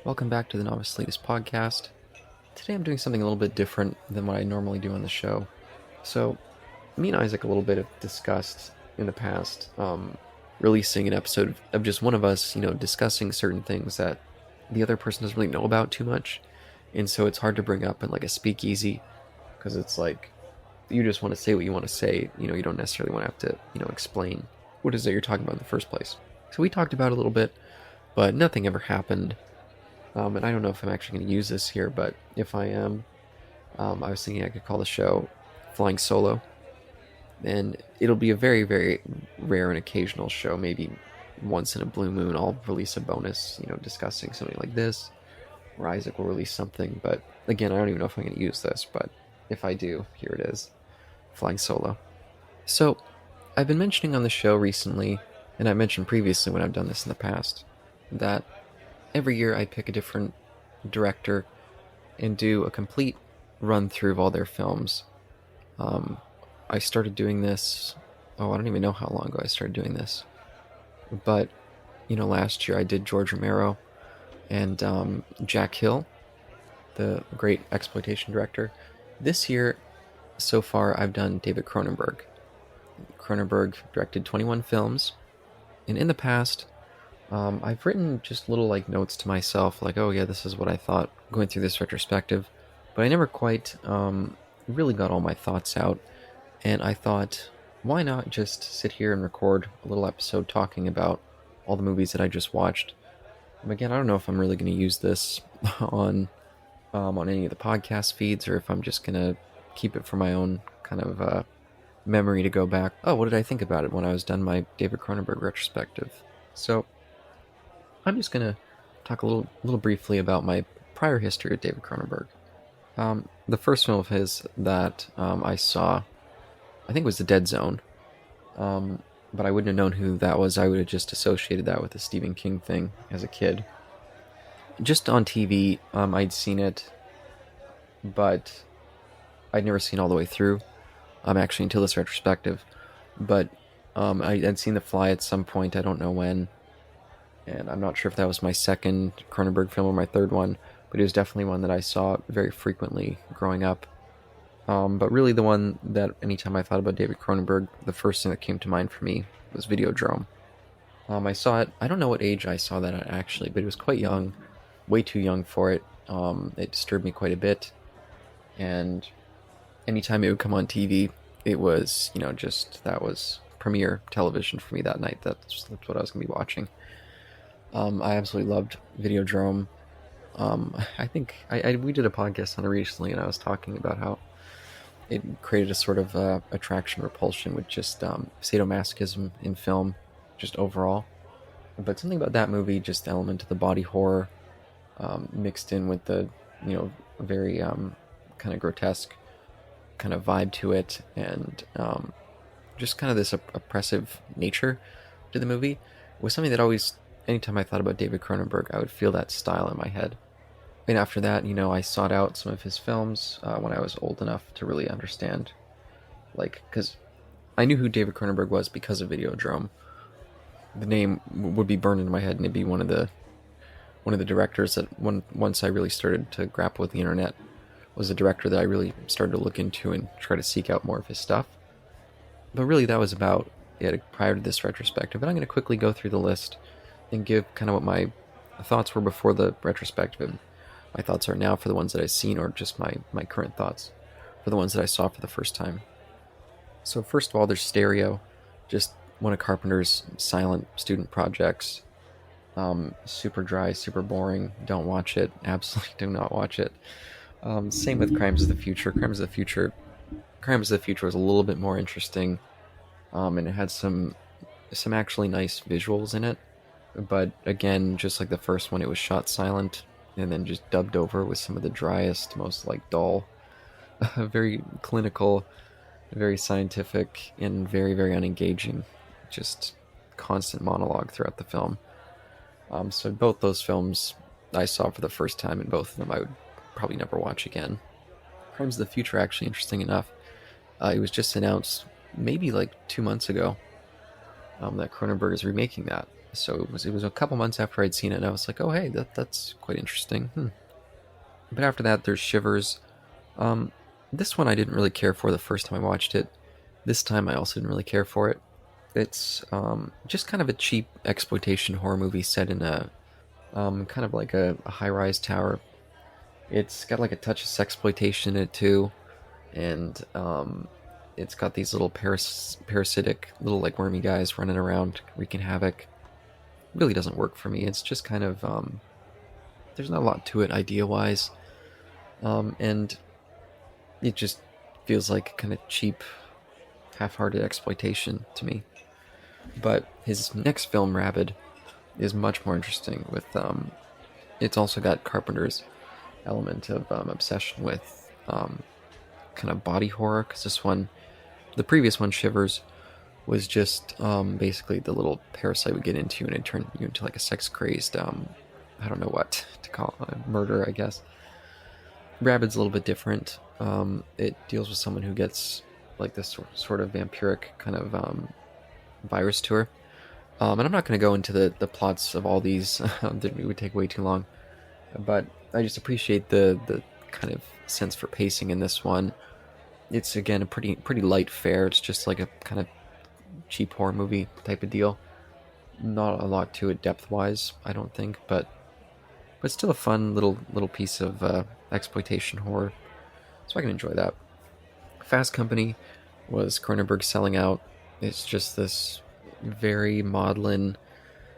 Welcome back to the Novice Latest podcast. Today I'm doing something a little bit different than what I normally do on the show. So, me and Isaac a little bit have discussed in the past releasing an episode of just one of us, discussing certain things that the other person doesn't really know about too much. And so it's hard to bring up in like a speakeasy because it's like you just want to say what you want to say. You don't necessarily want to have to, explain what it is that you're talking about in the first place. So we talked about it a little bit, but nothing ever happened. And I don't know if I'm actually going to use this here, but if I am, I was thinking I could call the show Flying Solo. And it'll be a very, very rare and occasional show. Maybe once in a blue moon, I'll release a bonus, discussing something like this. Or Isaac will release something. But again, I don't even know if I'm going to use this, but if I do, here it is. Flying Solo. So, I've been mentioning on the show recently, and I mentioned previously when I've done this in the past, that every year I pick a different director and do a complete run through of all their films. I started doing this, I don't even know how long ago I started doing this. But, last year I did George Romero and Jack Hill, the great exploitation director. This year, so far, I've done David Cronenberg. Cronenberg directed 21 films, and in the past, I've written just little notes to myself, like, oh yeah, this is what I thought going through this retrospective, but I never quite really got all my thoughts out, and I thought, why not just sit here and record a little episode talking about all the movies that I just watched. Again, I don't know if I'm really going to use this on any of the podcast feeds, or if I'm just going to keep it for my own kind of memory to go back. Oh, what did I think about it when I was done my David Cronenberg retrospective? So I'm just going to talk a little briefly about my prior history with David Cronenberg. The first film of his that I saw, I think, was The Dead Zone. But I wouldn't have known who that was. I would have just associated that with the Stephen King thing as a kid. Just on TV, I'd seen it, but I'd never seen all the way through, actually, until this retrospective. But I'd seen The Fly at some point, I don't know when, and I'm not sure if that was my second Cronenberg film or my third one, but it was definitely one that I saw very frequently growing up. But really the one that anytime I thought about David Cronenberg, the first thing that came to mind for me was Videodrome. I saw it, I don't know what age I saw that at actually, but it was quite young, way too young for it. It disturbed me quite a bit, and anytime it would come on TV, it was, that was premiere television for me that night. That's what I was going to be watching. I absolutely loved Videodrome. I think we did a podcast on it recently, and I was talking about how it created a sort of attraction repulsion with just sadomasochism in film, just overall. But something about that movie, just the element of the body horror mixed in with the very kind of grotesque kind of vibe to it, and just kind of this oppressive nature to the movie, was something that always, anytime I thought about David Cronenberg, I would feel that style in my head. And after that, I sought out some of his films when I was old enough to really understand, because I knew who David Cronenberg was because of Videodrome. The name would be burned into my head, and it'd be one of the directors that once I really started to grapple with the internet, was a director that I really started to look into and try to seek out more of his stuff. But really, that was about it prior to this retrospective. But I'm going to quickly go through the list and give kind of what my thoughts were before the retrospective, and my thoughts are now for the ones that I've seen, or just my current thoughts for the ones that I saw for the first time. So first of all, there's Stereo, just one of Carpenter's silent student projects. Super dry, super boring. Don't watch it. Absolutely do not watch it. Same with Crimes of the Future. Crimes of the Future was a little bit more interesting, and it had some actually nice visuals in it. But again, just like the first one, it was shot silent and then just dubbed over with some of the driest, most dull, very clinical, very scientific, and very, very unengaging. Just constant monologue throughout the film. So both those films I saw for the first time, and both of them I would probably never watch again. Crimes of the Future, actually, interesting enough, it was just announced maybe 2 months ago that Cronenberg is remaking that. So it was a couple months after I'd seen it, and I was like, oh hey, that's quite interesting. But after that, there's Shivers. Um, this one I didn't really care for the first time I watched it. This time I also didn't really care for it. It's just kind of a cheap exploitation horror movie set in a kind of like a high-rise tower. It's got like a touch of sexploitation in it too, and it's got these little parasitic little like wormy guys running around wreaking havoc. Really doesn't work for me. It's just kind of there's not a lot to it idea-wise, and it just feels like kind of cheap, half-hearted exploitation to me. But his next film, Rabid, is much more interesting. With it's also got Carpenter's element of obsession with kind of body horror. Because the previous one, Shivers, was just basically the little parasite would get into you and it turned you into like a sex crazed, I don't know what to call it, murder, I guess. Rabid's a little bit different. It deals with someone who gets like this sort of vampiric kind of virus to her. And I'm not going to go into the plots of all these. It would take way too long. But I just appreciate the kind of sense for pacing in this one. It's, again, a pretty light fare. It's just like a kind of cheap horror movie type of deal. Not a lot to it depth-wise, I don't think, but still a fun little piece of exploitation horror. So I can enjoy that. Fast Company was Cronenberg selling out. It's just this very maudlin,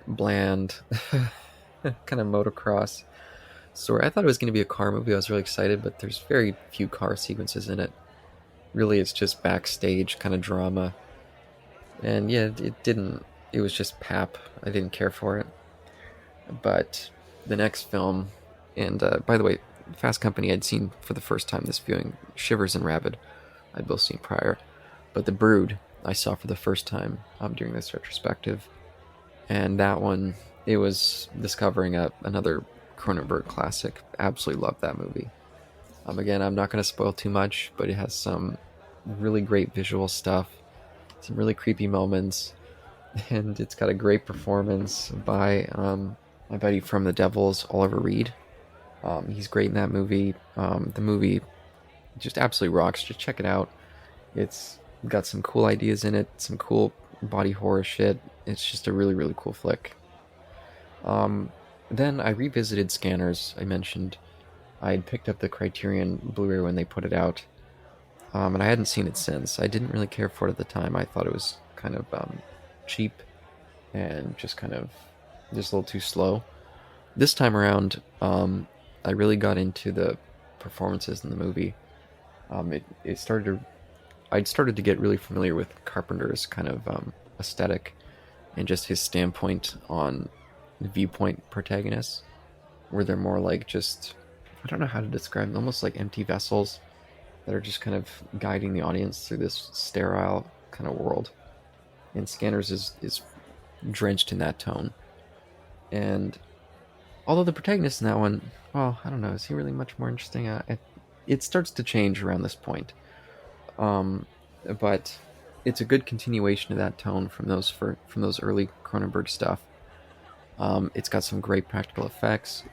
bland kind of motocross story. I thought it was going to be a car movie. I was really excited, but there's very few car sequences in it. Really, it's just backstage kind of drama. And yeah, it was just pap. I didn't care for it. But the next film, and by the way, Fast Company I'd seen for the first time this viewing. Shivers and Rabid I'd both seen prior. But The Brood I saw for the first time during this retrospective. And that one, it was discovering another Cronenberg classic. Absolutely loved that movie. Again, I'm not going to spoil too much, but it has some really great visual stuff, some really creepy moments, and it's got a great performance by my buddy from The Devils, Oliver Reed. He's great in that movie. The movie just absolutely rocks. Just check it out. It's got some cool ideas in it, some cool body horror shit. It's just a really, really cool flick. Then I revisited Scanners. I mentioned I had picked up the Criterion Blu-ray when they put it out, and I hadn't seen it since. I didn't really care for it at the time. I thought it was kind of cheap and just a little too slow. This time around, I really got into the performances in the movie. I'd started to get really familiar with Carpenter's kind of aesthetic and just his standpoint on viewpoint protagonists, where they're more like just, I don't know how to describe them, almost like empty vessels that are just kind of guiding the audience through this sterile kind of world. And Scanners is drenched in that tone. And although the protagonist in that one, well, I don't know, is he really much more interesting? It starts to change around this point. But it's a good continuation of that tone from those early Cronenberg stuff. It's got some great practical effects,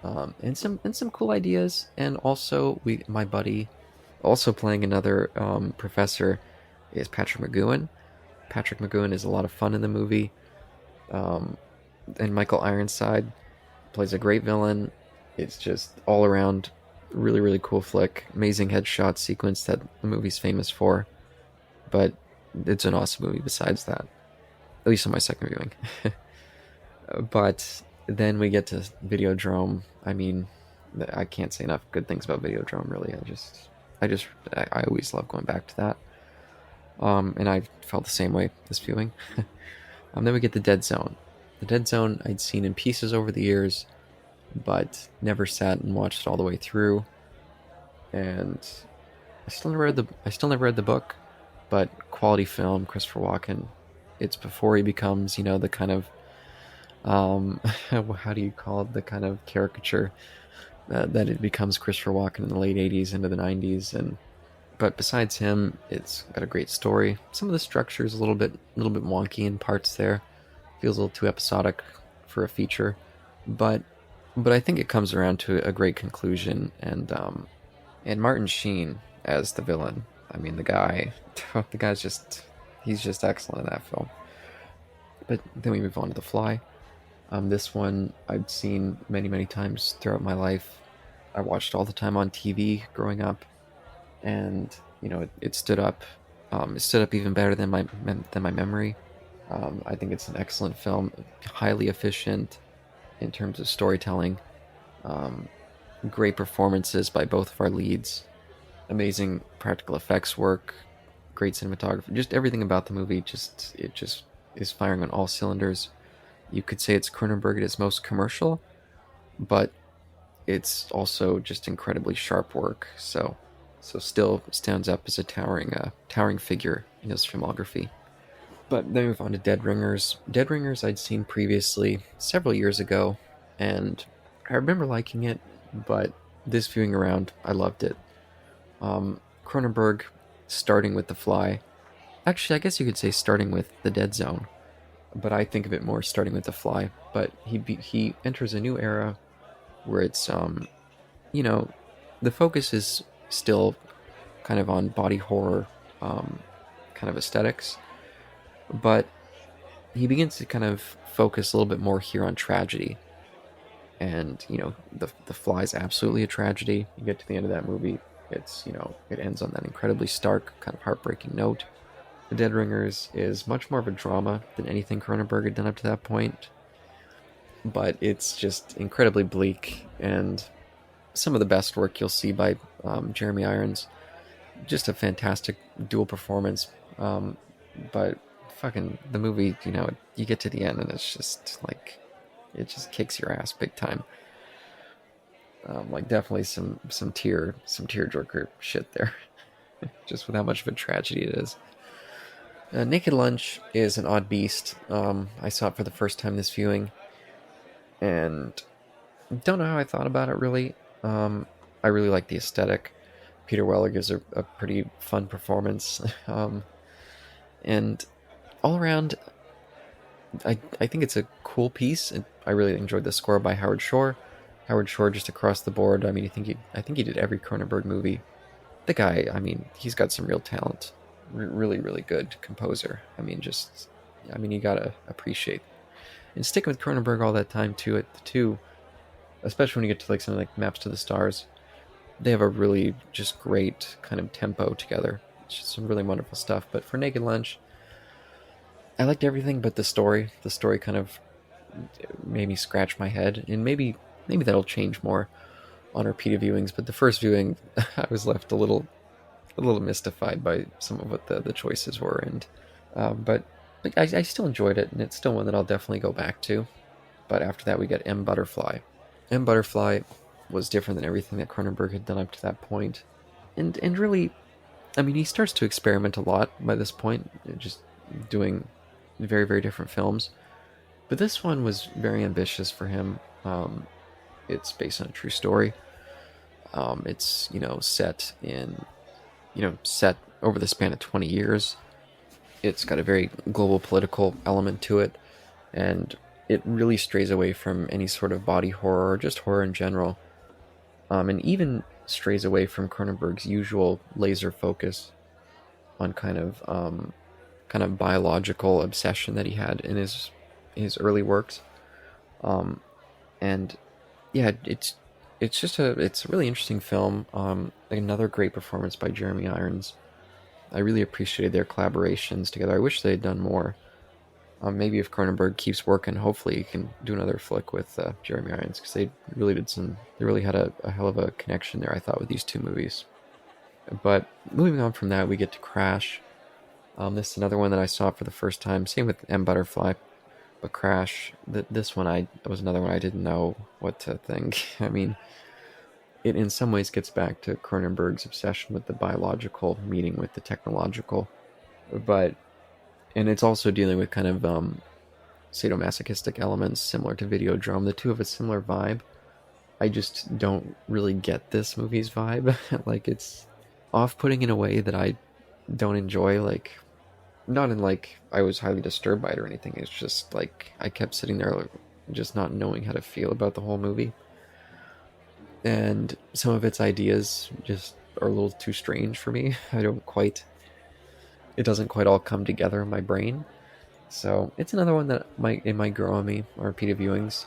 and some cool ideas. And also, my buddy, also playing another professor, is Patrick McGowan. Patrick McGowan is a lot of fun in the movie. And Michael Ironside plays a great villain. It's just all around really, really cool flick. Amazing headshot sequence that the movie's famous for. But it's an awesome movie besides that. At least on my second viewing. But then we get to Videodrome. I mean, I can't say enough good things about Videodrome, really. I always love going back to that. And I felt the same way this viewing. Then we get The Dead Zone. The Dead Zone I'd seen in pieces over the years, but never sat and watched it all the way through. And I still never read the book, but quality film, Christopher Walken. It's before he becomes, the kind of how do you call it, the kind of caricature that it becomes Christopher Walken in the late 80s into the 90s. But besides him, it's got a great story. Some of the structure is a little bit wonky in parts there. Feels a little too episodic for a feature, but I think it comes around to a great conclusion. And Martin Sheen as the villain. I mean, the guy's just he's just excellent in that film. But then we move on to The Fly. This one I've seen many times throughout my life. I watched all the time on TV growing up, and it stood up. It stood up even better than my memory. I think it's an excellent film, highly efficient in terms of storytelling. Great performances by both of our leads. Amazing practical effects work. Great cinematography. Just everything about the movie it just is firing on all cylinders. You could say it's Cronenberg at its most commercial, but it's also just incredibly sharp work. So still stands up as a towering figure in his filmography. But then we move on to Dead Ringers. Dead Ringers I'd seen previously several years ago, and I remember liking it, but this viewing around, I loved it. Cronenberg, starting with The Fly. Actually, I guess you could say starting with The Dead Zone, but I think of it more starting with The Fly. But he enters a new era where it's, the focus is still kind of on body horror, kind of aesthetics, but he begins to kind of focus a little bit more here on tragedy. And, the Fly is absolutely a tragedy. You get to the end of that movie, it's, it ends on that incredibly stark, kind of heartbreaking note. The Dead Ringers is much more of a drama than anything Cronenberg had done up to that point, but it's just incredibly bleak, and some of the best work you'll see by Jeremy Irons. Just a fantastic dual performance, but fucking the movie, you get to the end and it's just like, it just kicks your ass big time. Like definitely some tearjerker shit there, just with how much of a tragedy it is. Naked Lunch is an odd beast. I saw it for the first time this viewing, and don't know how I thought about it really. I really like the aesthetic. Peter Weller gives a pretty fun performance, and all around, I think it's a cool piece. And I really enjoyed the score by Howard Shore. Howard Shore just across the board. I mean, I think he did every Cronenberg movie. The guy, I mean, he's got some real talent. Really good composer. I mean, you gotta appreciate. And sticking with Cronenberg all that time too, especially when you get to like something like Maps to the Stars, they have a really just great kind of tempo together. It's just some really wonderful stuff. But for Naked Lunch, I liked everything but the story. The story kind of made me scratch my head, and maybe that'll change more on repeated viewings. But the first viewing, I was left a little mystified by some of what the choices were, and but I still enjoyed it, and it's still one that I'll definitely go back to. But after that, we get M. Butterfly. M. Butterfly was different than everything that Cronenberg had done up to that point, and really, I mean, he starts to experiment a lot by this point, just doing very different films. But this one was very ambitious for him. It's based on a true story. It's set over the span of 20 years. It's got a very global political element to it, and it really strays away from any sort of body horror or just horror in general, and even strays away from Cronenberg's usual laser focus on kind of biological obsession that he had in his early works. And yeah, it's a really interesting film. Another great performance by Jeremy Irons. I really appreciated their collaborations together. I wish they had done more. Maybe if Cronenberg keeps working, hopefully he can do another flick with Jeremy Irons, because they really had a hell of a connection there, I thought, with these two movies. But moving on from that, we get to Crash. This is another one that I saw for the first time. Same with M. Butterfly. But Crash, this one was another one I didn't know what to think. I mean, it in some ways gets back to Cronenberg's obsession with the biological meeting with the technological. And it's also dealing with kind of sadomasochistic elements similar to Videodrome. The two have a similar vibe. I just don't really get this movie's vibe. Like, it's off-putting in a way that I don't enjoy. Like, not in like I was highly disturbed by it or anything. It's just like I kept sitting there like, just not knowing how to feel about the whole movie. And some of its ideas just are a little too strange for me. It doesn't quite all come together in my brain. So it's another one that might grow on me on repeated viewings.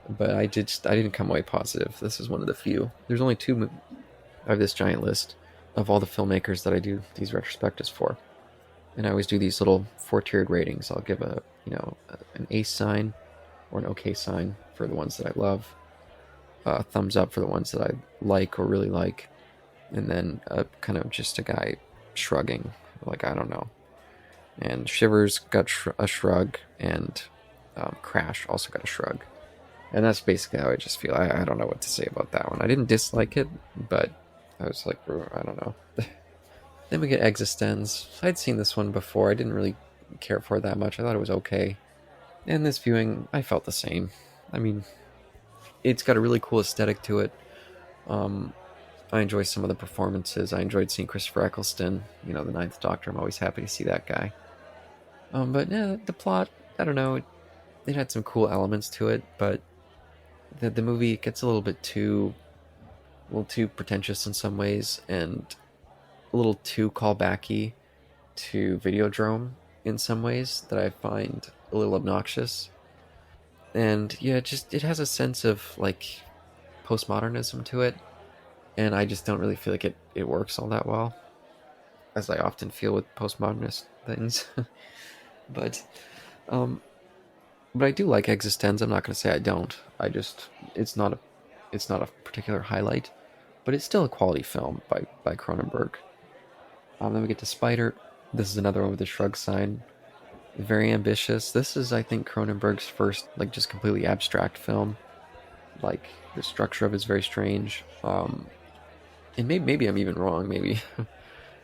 But I didn't come away positive. This is one of the few. There's only two. I have this giant list of all the filmmakers that I do these retrospectives for, and I always do these little 4-tiered ratings. I'll give an ace sign or an okay sign for the ones that I love, a thumbs up for the ones that I like or really like, and then kind of just a guy shrugging, like I don't know. And Shivers got a shrug, and Crash also got a shrug. And that's basically how I just feel. I don't know what to say about that one. I didn't dislike it, but I was like, I don't know. Then we get Existenz. I'd seen this one before. I didn't really care for it that much. I thought it was okay. And this viewing, I felt the same. I mean, it's got a really cool aesthetic to it. I enjoy some of the performances. I enjoyed seeing Christopher Eccleston, the Ninth Doctor. I'm always happy to see that guy. But yeah, the plot, I don't know. It had some cool elements to it, but the movie gets a little too pretentious in some ways, and a little too callbacky to Videodrome in some ways that I find a little obnoxious. And yeah, it has a sense of like postmodernism to it, and I just don't really feel like it works all that well, as I often feel with postmodernist things. but I do like Existenz. I'm not going to say I don't. It's not a particular highlight, but it's still a quality film by Cronenberg. Then we get to Spider. This is another one with a shrug sign. Very ambitious. This is, I think, Cronenberg's first, like, just completely abstract film. Like, the structure of it's very strange. And maybe I'm even wrong, maybe.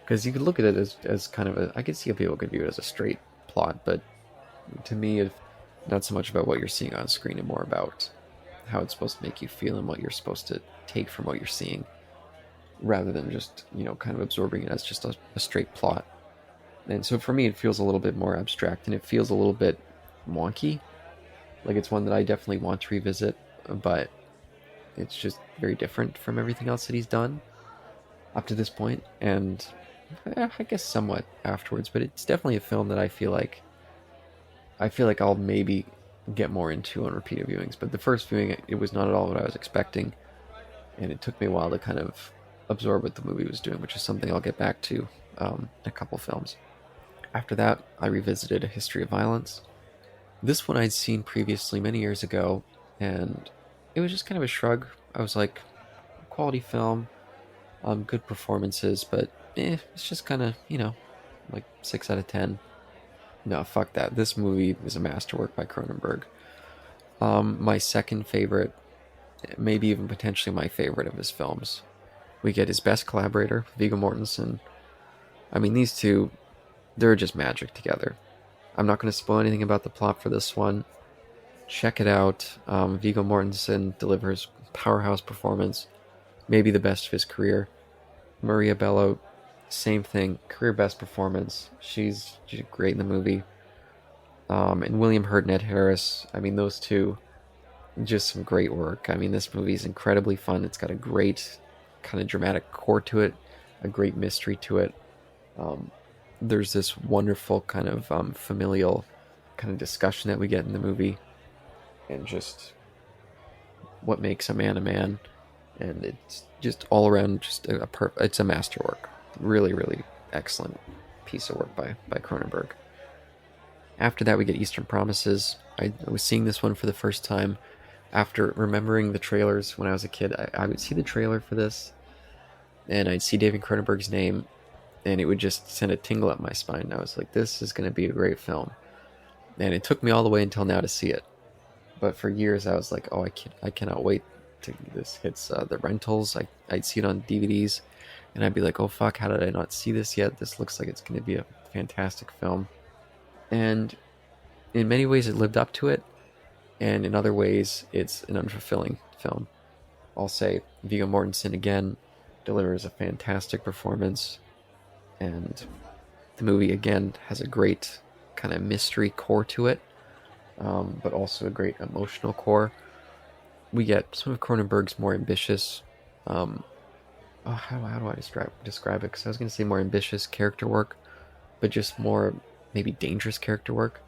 Because you could look at it as kind of I could see how people could view it as a straight plot, but to me, it's not so much about what you're seeing on screen and more about how it's supposed to make you feel and what you're supposed to take from what you're seeing, rather than just, kind of absorbing it as just a straight plot. And so for me, it feels a little bit more abstract, and it feels a little bit wonky. Like, it's one that I definitely want to revisit, but it's just very different from everything else that he's done up to this point, and I guess somewhat afterwards. But it's definitely a film that I feel like I'll maybe get more into on repeated viewings. But the first viewing, it was not at all what I was expecting, and it took me a while to kind of absorb what the movie was doing, which is something I'll get back to in a couple films. After that, I revisited A History of Violence. This one I'd seen previously many years ago, and it was just kind of a shrug. I was like, quality film, good performances, but it's just kind of, like 6 out of 10. No, fuck that. This movie is a masterwork by Cronenberg. My second favorite, maybe even potentially my favorite of his films. We get his best collaborator, Viggo Mortensen. I mean, these two, they're just magic together. I'm not going to spoil anything about the plot for this one. Check it out. Viggo Mortensen delivers powerhouse performance, maybe the best of his career. Maria Bello, same thing, career best performance. She's great in the movie. And William Hurt and Ed Harris, I mean, those two, just some great work. I mean, this movie is incredibly fun. It's got a great kind of dramatic core to it, a great mystery to it. There's this wonderful kind of familial kind of discussion that we get in the movie, and just what makes a man, and it's just all around just it's a masterwork. Really, really excellent piece of work by Cronenberg. After that, we get Eastern Promises. I was seeing this one for the first time after remembering the trailers when I was a kid. I would see the trailer for this, and I'd see David Cronenberg's name, and it would just send a tingle up my spine. I was like, this is going to be a great film. And it took me all the way until now to see it. But for years, I was like, oh, I cannot wait till this hits the rentals. I'd see it on DVDs, and I'd be like, oh, fuck, how did I not see this yet? This looks like it's going to be a fantastic film. And in many ways, it lived up to it. And in other ways, it's an unfulfilling film. I'll say Viggo Mortensen, again, delivers a fantastic performance. And The movie, again, has a great kind of mystery core to it, but also a great emotional core. We get some of Cronenberg's more ambitious, how do I describe it? Because I was going to say more ambitious character work, but just more maybe dangerous character work.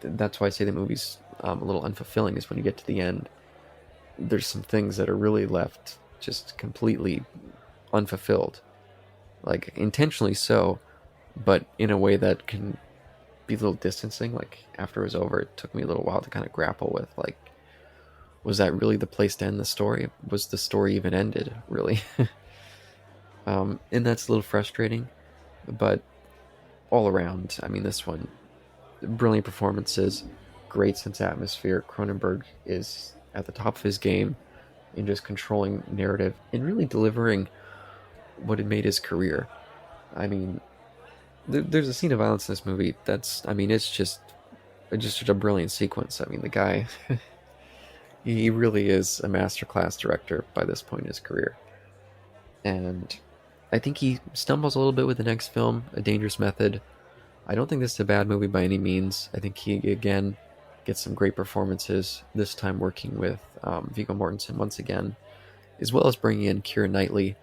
That's why I say the movie's a little unfulfilling, is when you get to the end, there's some things that are really left just completely unfulfilled. Like, intentionally so, but in a way that can be a little distancing. Like, after it was over, it took me a little while to kind of grapple with, like, was that really the place to end the story? Was the story even ended, really? And that's a little frustrating, but all around, I mean, this one, brilliant performances, great sense of atmosphere. Cronenberg is at the top of his game in just controlling narrative and really delivering what had made his career. I mean, there's a scene of violence in this movie that's, I mean, it's just a brilliant sequence. I mean, the guy, he really is a masterclass director by this point in his career. And I think he stumbles a little bit with the next film, A Dangerous Method. I don't think this is a bad movie by any means. I think he, again, gets some great performances, this time working with Viggo Mortensen once again, as well as bringing in Keira Knightley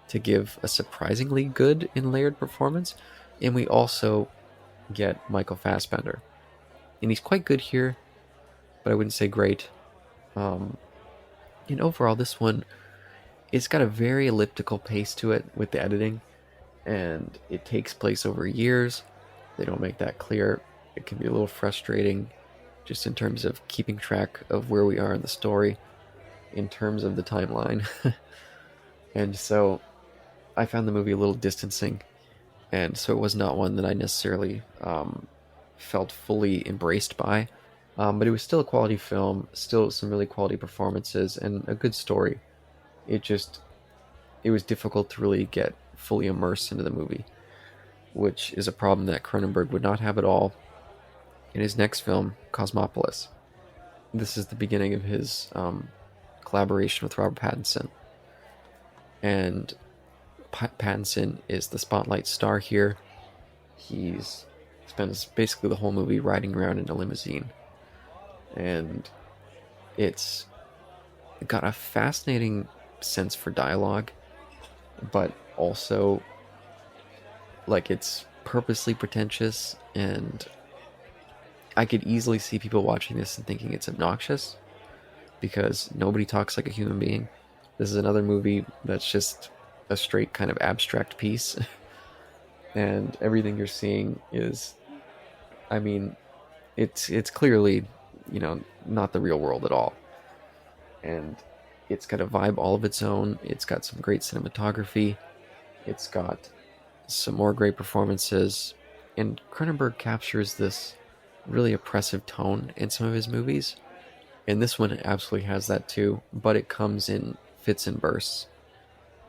to give a surprisingly good and layered performance. And we also get Michael Fassbender. And he's quite good here, but I wouldn't say great. And overall, this one, it's got a very elliptical pace to it with the editing, and it takes place over years. They don't make that clear. It can be a little frustrating just in terms of keeping track of where we are in the story, in terms of the timeline. And so I found the movie a little distancing, and so it was not one that I necessarily felt fully embraced by. But it was still a quality film, still some really quality performances, and a good story. It was difficult to really get fully immersed into the movie, which is a problem that Cronenberg would not have at all in his next film, Cosmopolis. This is the beginning of his collaboration with Robert Pattinson. And Pattinson is the spotlight star here. He's spends basically the whole movie riding around in a limousine. And it's got a fascinating sense for dialogue, but also, like, it's purposely pretentious, and I could easily see people watching this and thinking it's obnoxious because nobody talks like a human being. This is another movie that's just a straight kind of abstract piece. And everything you're seeing is, I mean, it's clearly, not the real world at all. And it's got a vibe all of its own. It's got some great cinematography. It's got some more great performances. And Cronenberg captures this really oppressive tone in some of his movies. And this one absolutely has that too, but it comes in fits and bursts.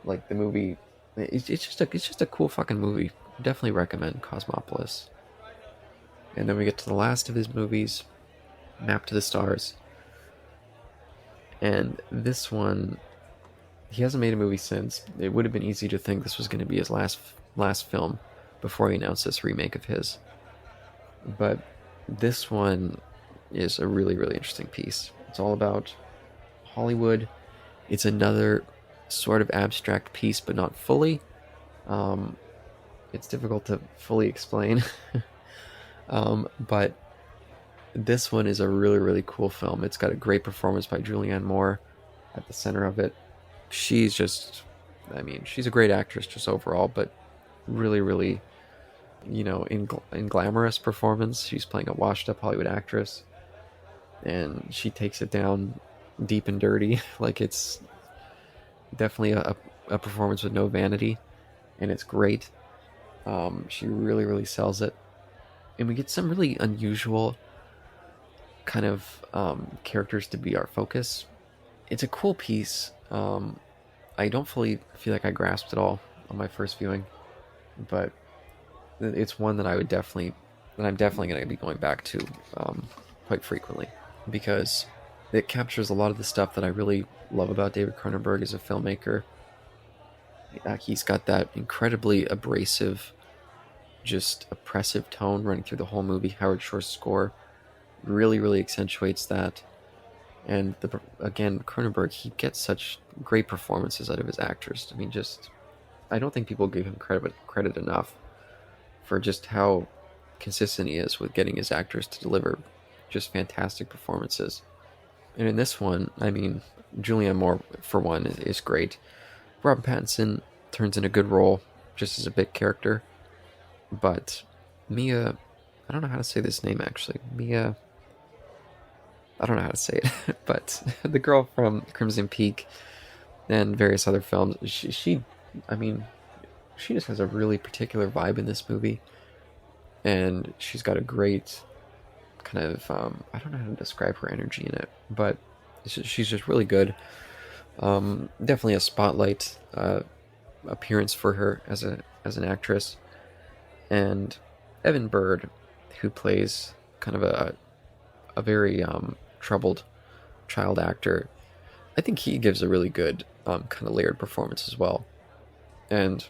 Like, the movie, it's just a cool fucking movie. Definitely recommend Cosmopolis. And then we get to the last of his movies, Map to the Stars. And this one, he hasn't made a movie since. It would have been easy to think this was going to be his last film before he announced this remake of his. But this one is a really, really interesting piece. It's all about Hollywood. It's another sort of abstract piece, but not fully. It's difficult to fully explain. But this one is a really, really cool film. It's got a great performance by Julianne Moore at the center of it. She's a great actress just overall, but really, really, in glamorous performance. She's playing a washed-up Hollywood actress, and she takes it down deep and dirty. Like, it's definitely a performance with no vanity, and it's great. She really, really sells it. And we get some really unusual kind of characters to be our focus. It's a cool piece. I don't fully feel like I grasped it all on my first viewing, but it's one that I'm definitely going to be going back to quite frequently, because it captures a lot of the stuff that I really love about David Cronenberg as a filmmaker. He's got that incredibly abrasive just oppressive tone running through the whole movie. Howard Shore's score really, really accentuates that. And again, Cronenberg, he gets such great performances out of his actors. I mean, just I don't think people give him credit enough for just how consistent he is with getting his actors to deliver just fantastic performances. And in this one, I mean, Julianne Moore, for one, is great. Robert Pattinson turns in a good role, just as a bit character. But Mia, I don't know how to say this name actually. Mia, I don't know how to say it, but the girl from Crimson Peak and various other films, I mean, she just has a really particular vibe in this movie. And she's got a great kind of, I don't know how to describe her energy in it, but she's just really good. Definitely a spotlight appearance for her as an actress. And Evan Bird, who plays kind of a very troubled child actor, I think he gives a really good kind of layered performance as well. And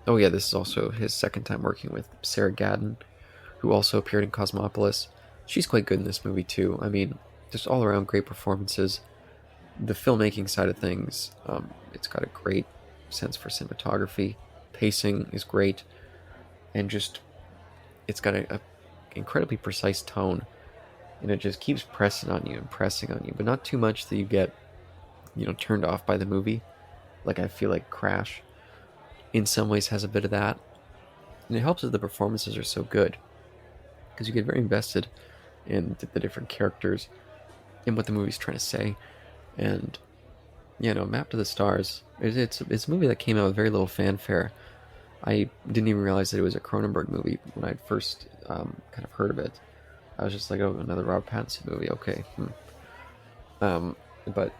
oh yeah, this is also his second time working with Sarah Gadon, who also appeared in Cosmopolis. She's quite good in this movie too. I mean, just all around great performances. The filmmaking side of things, it's got a great sense for cinematography. Pacing is great, and just it's got a incredibly precise tone, and it just keeps pressing on you and pressing on you, but not too much that you get, turned off by the movie. Like I feel like Crash, in some ways, has a bit of that, and it helps that the performances are so good, because you get very invested in the different characters and what the movie's trying to say. And Map to the Stars, it's a movie that came out with very little fanfare. I didn't even realize that it was a Cronenberg movie when I first kind of heard of it. I was just like, oh, another Robert Pattinson movie, okay. But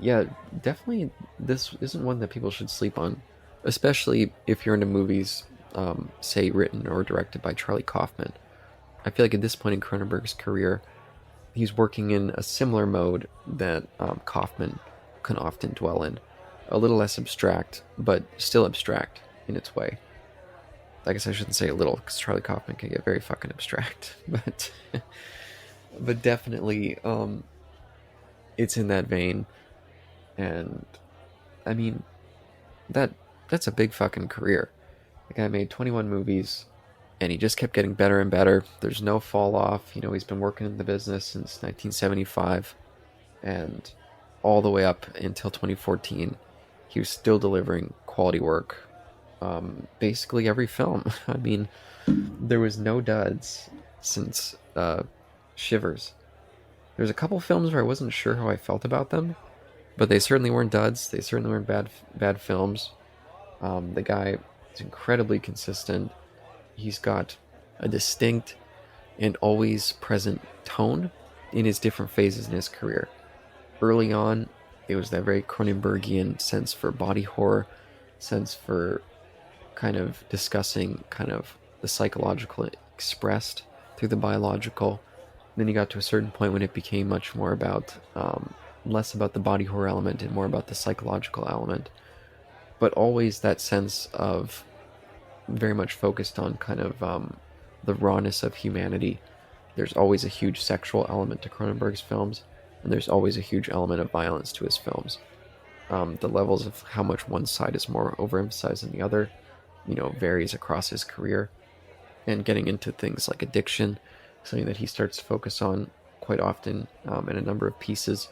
yeah, definitely this isn't one that people should sleep on, especially if you're into movies, say, written or directed by Charlie Kaufman. I feel like at this point in Cronenberg's career, he's working in a similar mode that Kaufman can often dwell in. A little less abstract, but still abstract in its way. I guess I shouldn't say a little, because Charlie Kaufman can get very fucking abstract. But definitely, it's in that vein. And, I mean, that's a big fucking career. The guy made 21 movies, and he just kept getting better and better. There's no fall off. He's been working in the business since 1975, and all the way up until 2014, he was still delivering quality work. Basically every film. I mean, there was no duds since Shivers. There's a couple films where I wasn't sure how I felt about them, but they certainly weren't duds. They certainly weren't bad films. The guy is incredibly consistent. He's got a distinct and always present tone in his different phases in his career. Early on, it was that very Cronenbergian sense for body horror, sense for kind of discussing kind of the psychological expressed through the biological. Then you got to a certain point when it became much more about, less about the body horror element and more about the psychological element. But always that sense of very much focused on kind of the rawness of humanity. There's always a huge sexual element to Cronenberg's films, and there's always a huge element of violence to his films. The levels of how much one side is more overemphasized than the other, varies across his career. And getting into things like addiction, something that he starts to focus on quite often in a number of pieces,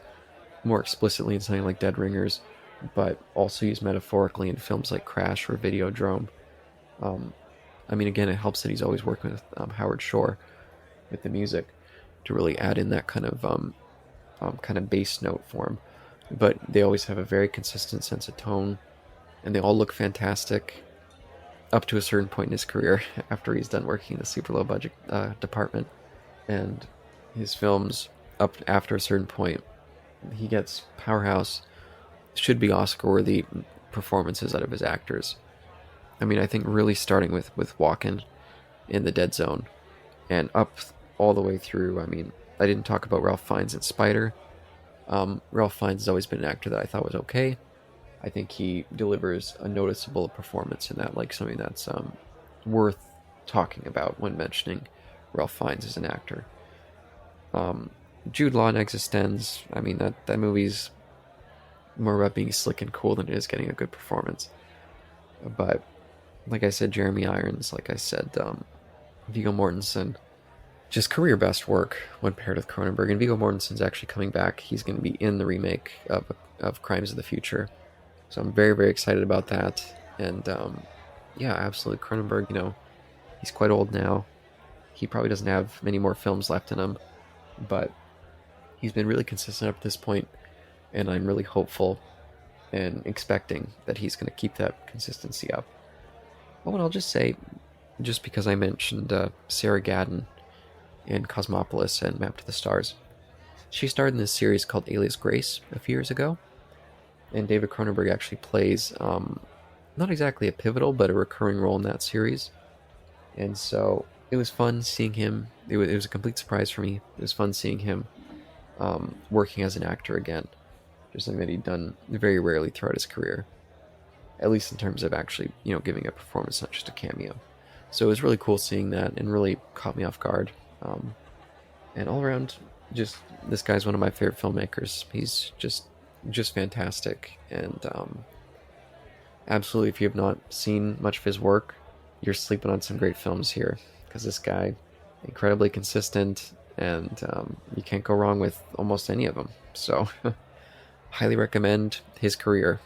more explicitly in something like Dead Ringers, but also used metaphorically in films like Crash or Videodrome. I mean, again, it helps that he's always working with Howard Shore with the music to really add in that kind of bass note form. But they always have a very consistent sense of tone, and they all look fantastic up to a certain point in his career after he's done working in the super low budget department. And his films, up after a certain point, he gets powerhouse, should be Oscar-worthy performances out of his actors. I mean, I think really starting with Walken in The Dead Zone and up all the way through. I mean, I didn't talk about Ralph Fiennes in Spider. Ralph Fiennes has always been an actor that I thought was okay. I think he delivers a noticeable performance in that, like something that's worth talking about when mentioning Ralph Fiennes as an actor. Jude Law in Existenz, I mean, that movie's more about being slick and cool than it is getting a good performance. But like I said, Jeremy Irons, like I said, Viggo Mortensen, just career best work when paired with Cronenberg. And Viggo Mortensen's actually coming back. He's going to be in the remake of Crimes of the Future. So I'm very, very excited about that. And yeah, absolutely. Cronenberg, he's quite old now. He probably doesn't have many more films left in him, but he's been really consistent up to this point, and I'm really hopeful and expecting that he's going to keep that consistency up. Oh, and I'll just say, just because I mentioned Sarah Gadon in Cosmopolis and Map to the Stars, she starred in this series called Alias Grace a few years ago, and David Cronenberg actually plays not exactly a pivotal, but a recurring role in that series. And so it was fun seeing him. It was a complete surprise for me. It was fun seeing him working as an actor again. Just something that he'd done very rarely throughout his career, at least in terms of actually, giving a performance, not just a cameo. So it was really cool seeing that, and really caught me off guard. And all around, just this guy's one of my favorite filmmakers. He's just fantastic, and absolutely, if you have not seen much of his work, you're sleeping on some great films here, because this guy, incredibly consistent, and you can't go wrong with almost any of them. So highly recommend his career